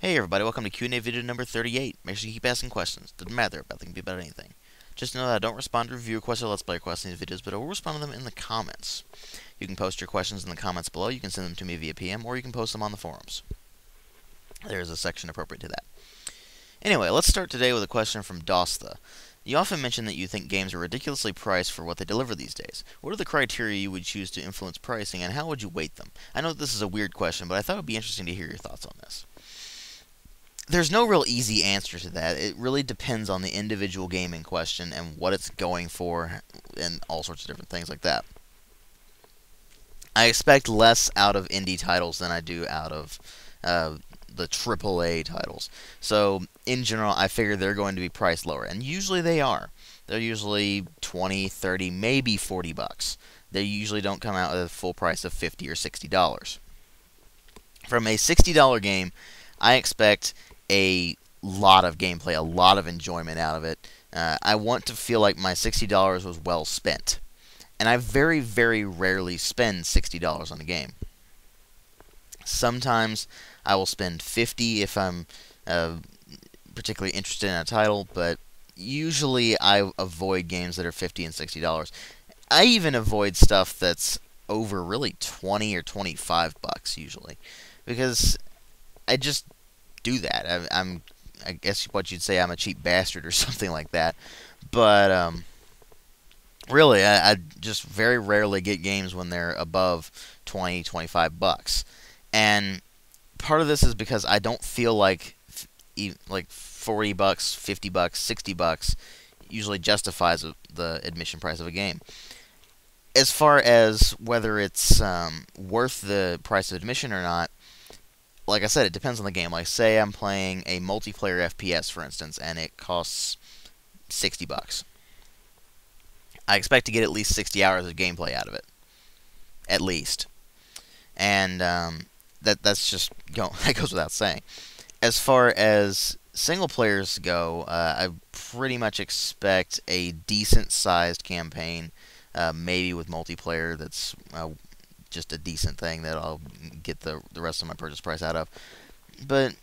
Hey everybody, welcome to Q&A video number 38. Make sure you keep asking questions. Doesn't matter about they can be about anything. Just know that I don't respond to review requests or let's play requests in these videos, but I will respond to them in the comments. You can post your questions in the comments below, you can send them to me via PM, or you can post them on the forums. There is a section appropriate to that. Anyway, let's start today with a question from Dostha. You often mention that you think games are ridiculously priced for what they deliver these days. What are the criteria you would choose to influence pricing, and how would you weight them? I know this is a weird question, but I thought it would be interesting to hear your thoughts on this. There's no real easy answer to that. It really depends on the individual game in question and what it's going for and all sorts of different things like that. I expect less out of indie titles than I do out of the AAA titles. So, in general, I figure they're going to be priced lower. And usually they are. They're usually 20, 30, maybe 40 bucks. They usually don't come out at a full price of $50 or $60. From a $60 game, I expect a lot of gameplay, a lot of enjoyment out of it. I want to feel like my $60 was well spent. And I very, very rarely spend $60 on a game. Sometimes I will spend $50 if I'm particularly interested in a title, but usually I avoid games that are $50 and $60. I even avoid stuff that's over really 20 or 25 bucks usually, because I just do that. I guess what you'd say I'm a cheap bastard or something like that. But really, I just very rarely get games when they're above 20, 25 bucks. And part of this is because I don't feel like 40 bucks, 50 bucks, 60 bucks usually justifies the admission price of a game. As far as whether it's worth the price of admission or not, like I said, it depends on the game. Like, say I'm playing a multiplayer FPS, for instance, and it costs 60 bucks. I expect to get at least 60 hours of gameplay out of it. At least. And that's just that goes without saying. As far as single players go, I pretty much expect a decent-sized campaign, maybe with multiplayer that's just a decent thing that I'll get the rest of my purchase price out of. But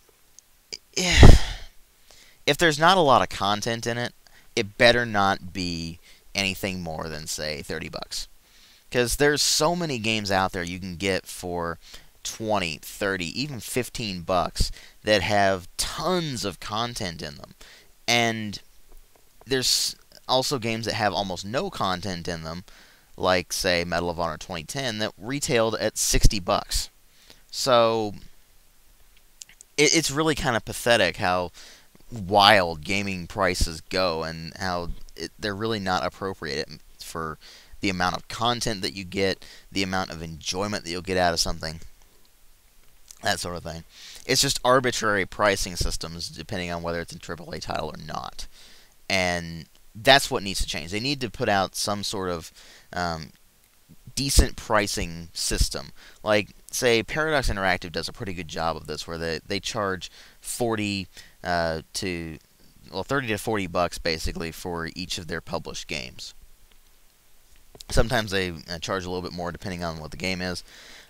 if there's not a lot of content in it, it better not be anything more than, say, 30 bucks. Because there's so many games out there you can get for 20, 30, even 15 bucks that have tons of content in them. And there's also games that have almost no content in them, like, say, Medal of Honor 2010, that retailed at 60 bucks. So it's really kind of pathetic how wild gaming prices go and how they're really not appropriate for the amount of content that you get, the amount of enjoyment that you'll get out of something, that sort of thing. It's just arbitrary pricing systems depending on whether it's a AAA title or not. And that's what needs to change. They need to put out some sort of decent pricing system. Like, say, Paradox Interactive does a pretty good job of this, where they charge 30 to 40 bucks basically for each of their published games. Sometimes they charge a little bit more depending on what the game is,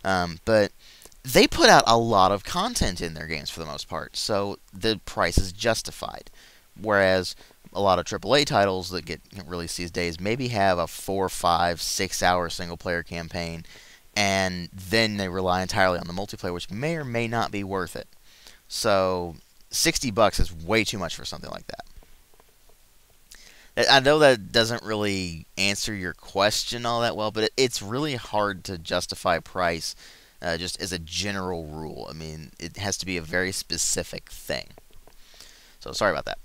but they put out a lot of content in their games for the most part, so the price is justified. Whereas a lot of AAA titles that get released these days maybe have a 4, 5, 6 hour single player campaign, and then they rely entirely on the multiplayer, which may or may not be worth it. So 60 bucks is way too much for something like that. I know that doesn't really answer your question all that well, but it's really hard to justify price just as a general rule. I mean, it has to be a very specific thing. So sorry about that.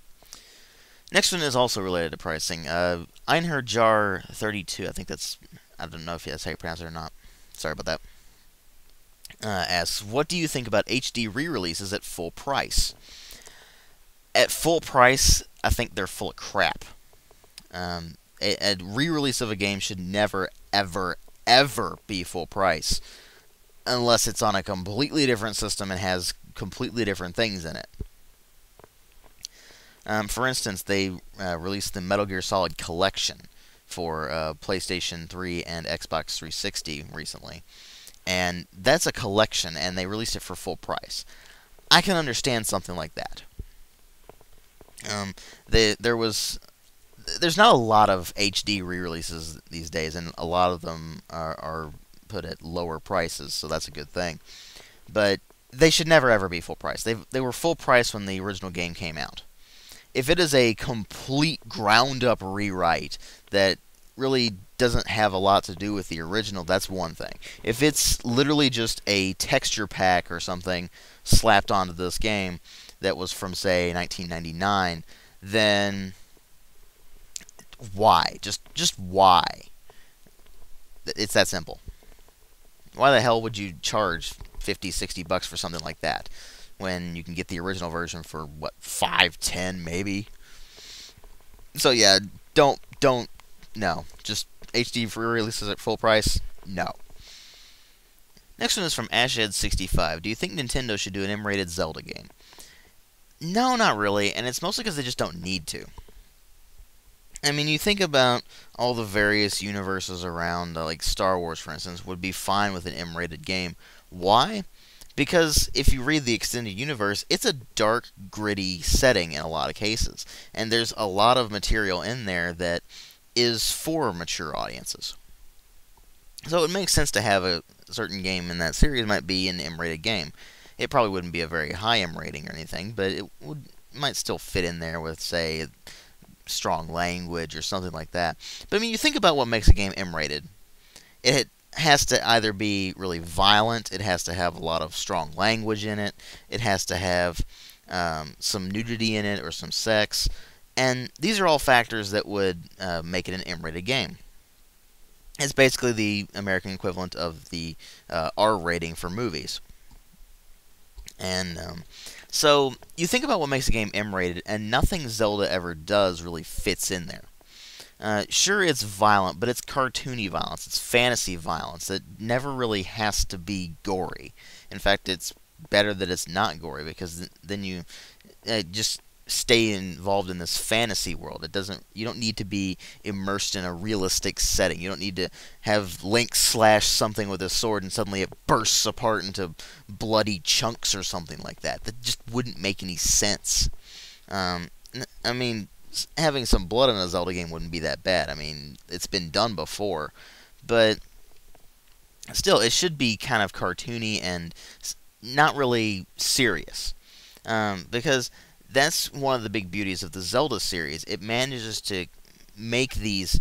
Next one is also related to pricing. Einherjar32, I don't know if that's how you pronounce it or not. Sorry about that. Asks, what do you think about HD re-releases at full price? At full price, I think they're full of crap. A re-release of a game should never, ever, ever be full price, unless it's on a completely different system and has completely different things in it. For instance, they released the Metal Gear Solid Collection for PlayStation 3 and Xbox 360 recently. And that's a collection, and they released it for full price. I can understand something like that. There was there's not a lot of HD re-releases these days, and a lot of them are put at lower prices, so that's a good thing. But they should never ever be full price. They were full price when the original game came out. If it is a complete ground up rewrite that really doesn't have a lot to do with the original, that's one thing. If it's literally just a texture pack or something slapped onto this game that was from, say, 1999, then why? Just why? It's that simple. Why the hell would you charge 50, 60 bucks for something like that when you can get the original version for what, 5, 10 maybe? So yeah, don't no. Just HD free releases at full price? No. Next one is from Ashhead65. Do you think Nintendo should do an M-rated Zelda game? No, not really, and it's mostly because they just don't need to. I mean, you think about all the various universes around, like Star Wars, for instance, would be fine with an M-rated game. Why? Because if you read the extended universe, it's a dark, gritty setting in a lot of cases, and there's a lot of material in there that is for mature audiences. So it makes sense to have a certain game in that series might be an M-rated game. It probably wouldn't be a very high M rating or anything, but it might still fit in there with, say, strong language or something like that. But I mean, you think about what makes a game M-rated. It has to either be really violent, it has to have a lot of strong language in it, it has to have some nudity in it or some sex, and these are all factors that would make it an M-rated game. It's basically the American equivalent of the R rating for movies. And so you think about what makes a game M-rated, and nothing Zelda ever does really fits in there. Sure, it's violent, but it's cartoony violence. It's fantasy violence. It never really has to be gory. In fact, it's better that it's not gory, because then you just stay involved in this fantasy world. You don't need to be immersed in a realistic setting. You don't need to have Link slash something with a sword and suddenly it bursts apart into bloody chunks or something like that. That just wouldn't make any sense. I mean, having some blood in a Zelda game wouldn't be that bad. I mean, it's been done before, but still, it should be kind of cartoony and not really serious, because that's one of the big beauties of the Zelda series. It manages to make these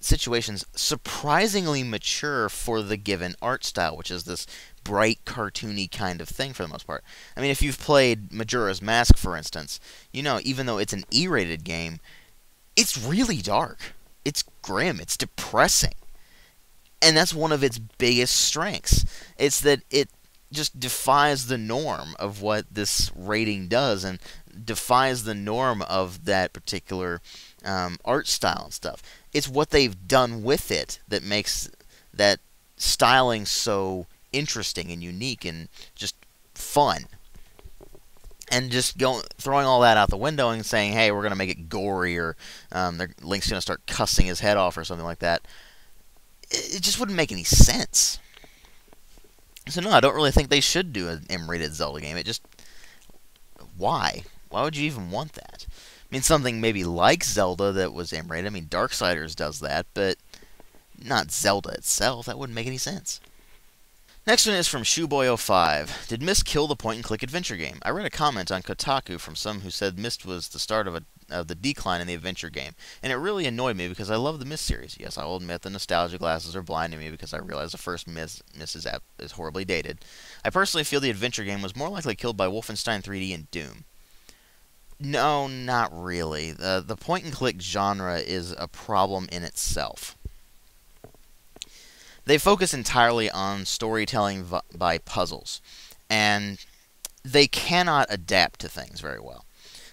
situations surprisingly mature for the given art style, which is this bright, cartoony kind of thing for the most part. I mean, if you've played Majora's Mask, for instance, you know, even though it's an E-rated game, it's really dark. It's grim. It's depressing. And that's one of its biggest strengths. It's that it just defies the norm of what this rating does, and defies the norm of that particular art style and stuff. It's what they've done with it that makes that styling so interesting and unique and just fun. And just throwing all that out the window and saying, hey, we're going to make it gory, or Link's going to start cussing his head off or something like that, it just wouldn't make any sense. So no, I don't really think they should do an M-rated Zelda game. It just... Why? Why would you even want that? I mean, something maybe like Zelda that was M-rated. I mean, Darksiders does that, but not Zelda itself. That wouldn't make any sense. Next one is from Shoeboy05. Did Myst kill the point-and-click adventure game? I read a comment on Kotaku from some who said Myst was the start of the decline in the adventure game, and it really annoyed me because I love the Myst series. Yes, I will admit the nostalgia glasses are blinding me because I realize the first Myst is horribly dated. I personally feel the adventure game was more likely killed by Wolfenstein 3D and Doom. No, not really. The point-and-click genre is a problem in itself. They focus entirely on storytelling by puzzles, and they cannot adapt to things very well.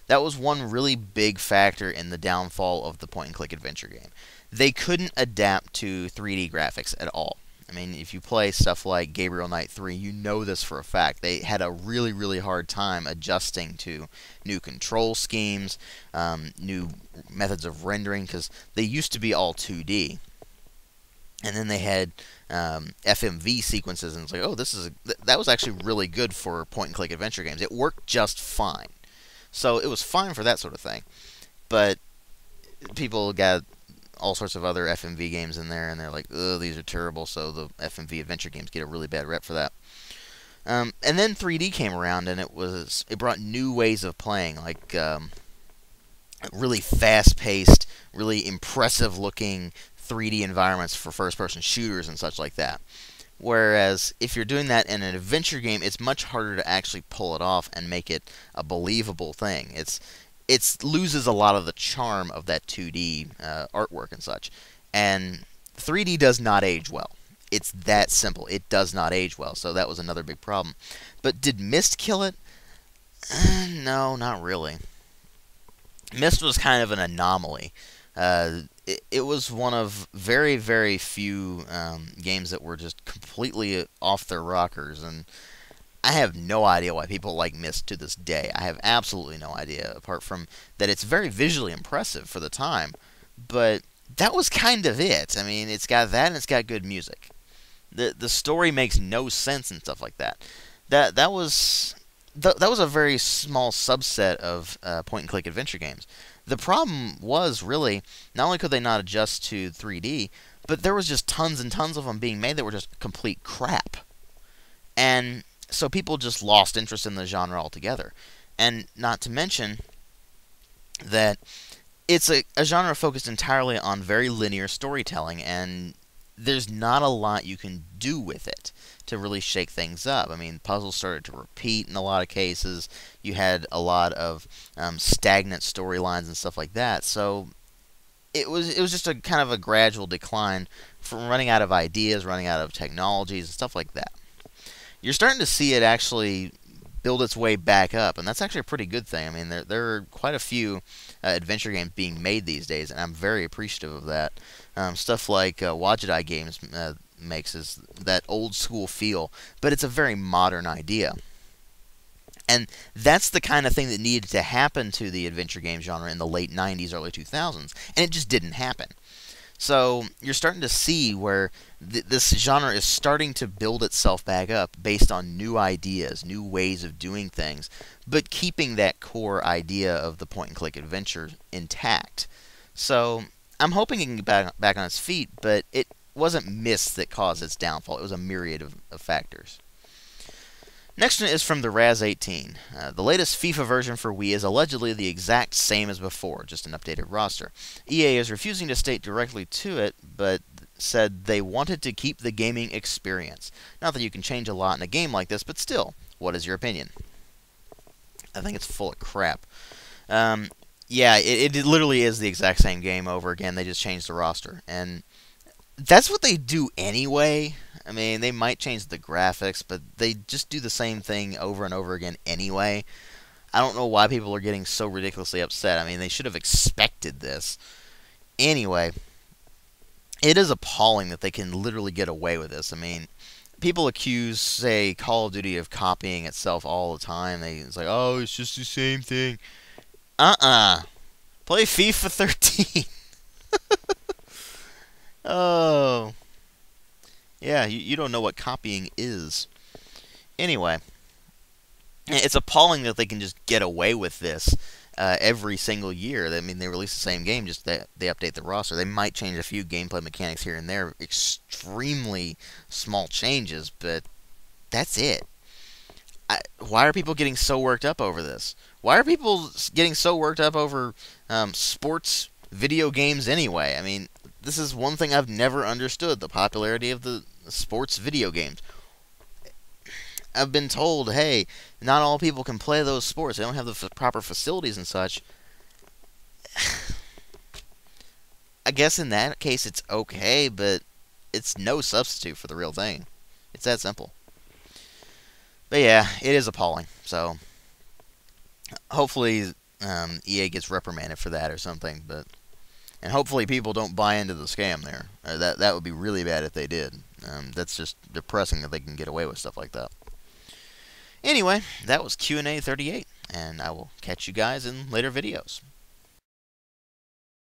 That was one really big factor in the downfall of the point-and-click adventure game. They couldn't adapt to 3D graphics at all. I mean, if you play stuff like Gabriel Knight 3, you know this for a fact. They had a really, really hard time adjusting to new control schemes, new methods of rendering, because they used to be all 2D. And then they had FMV sequences, and it's like, oh, that was actually really good for point-and-click adventure games. It worked just fine. So it was fine for that sort of thing. But people got all sorts of other FMV games in there, and they're like, ugh, these are terrible, so the FMV adventure games get a really bad rep for that. And then 3D came around, and it brought new ways of playing, like really fast-paced, really impressive-looking 3D environments for first-person shooters and such like that. Whereas if you're doing that in an adventure game, it's much harder to actually pull it off and make it a believable thing. It loses a lot of the charm of that 2D artwork and such. And 3D does not age well. It's that simple. It does not age well, so that was another big problem. But did Myst kill it? No, not really. Myst was kind of an anomaly. It was one of very, very few games that were just completely off their rockers, and I have no idea why people like Myst to this day. I have absolutely no idea, apart from that it's very visually impressive for the time, but that was kind of it. I mean, it's got that and it's got good music. The story makes no sense and stuff like that. That was a very small subset of point-and-click adventure games. The problem was really, not only could they not adjust to 3D, but there was just tons and tons of them being made that were just complete crap. And so people just lost interest in the genre altogether. And not to mention that it's a genre focused entirely on very linear storytelling, and there's not a lot you can do with it to really shake things up. I mean, puzzles started to repeat in a lot of cases. You had a lot of stagnant storylines and stuff like that. So it was just a kind of a gradual decline from running out of ideas, running out of technologies, and stuff like that. You're starting to see it actually build its way back up, and that's actually a pretty good thing. I mean, there are quite a few adventure games being made these days, and I'm very appreciative of that. Stuff like Wajidai Games makes is that old school feel, but it's a very modern idea. And that's the kind of thing that needed to happen to the adventure game genre in the late 90s, early 2000s, and it just didn't happen. So you're starting to see where this genre is starting to build itself back up based on new ideas, new ways of doing things, but keeping that core idea of the point-and-click adventure intact. So I'm hoping it can get back on its feet, but it wasn't Myst that caused its downfall. It was a myriad of factors. Next one is from the Raz18. The latest FIFA version for Wii is allegedly the exact same as before, just an updated roster. EA is refusing to state directly to it, but said they wanted to keep the gaming experience. Not that you can change a lot in a game like this, but still, what is your opinion? I think it's full of crap. Yeah, it literally is the exact same game over again. They just changed the roster. And that's what they do anyway. I mean, they might change the graphics, but they just do the same thing over and over again anyway. I don't know why people are getting so ridiculously upset. I mean, they should have expected this. Anyway, it is appalling that they can literally get away with this. I mean, people accuse, say, Call of Duty of copying itself all the time. It's like, oh, it's just the same thing. Play FIFA 13. Oh. Yeah, you don't know what copying is. Anyway, it's appalling that they can just get away with this every single year. I mean, they release the same game, just that they update the roster. They might change a few gameplay mechanics here and there, extremely small changes, but that's it. Why are people getting so worked up over this? Why are people getting so worked up over sports video games anyway? I mean, this is one thing I've never understood, the popularity of the sports video games. I've been told, hey, not all people can play those sports. They don't have the proper facilities and such. I guess in that case it's okay, but it's no substitute for the real thing. It's that simple. But yeah, it is appalling. So hopefully EA gets reprimanded for that or something. And hopefully people don't buy into the scam there. That would be really bad if they did. That's just depressing that they can get away with stuff like that. Anyway, that was Q&A 38, and I will catch you guys in later videos.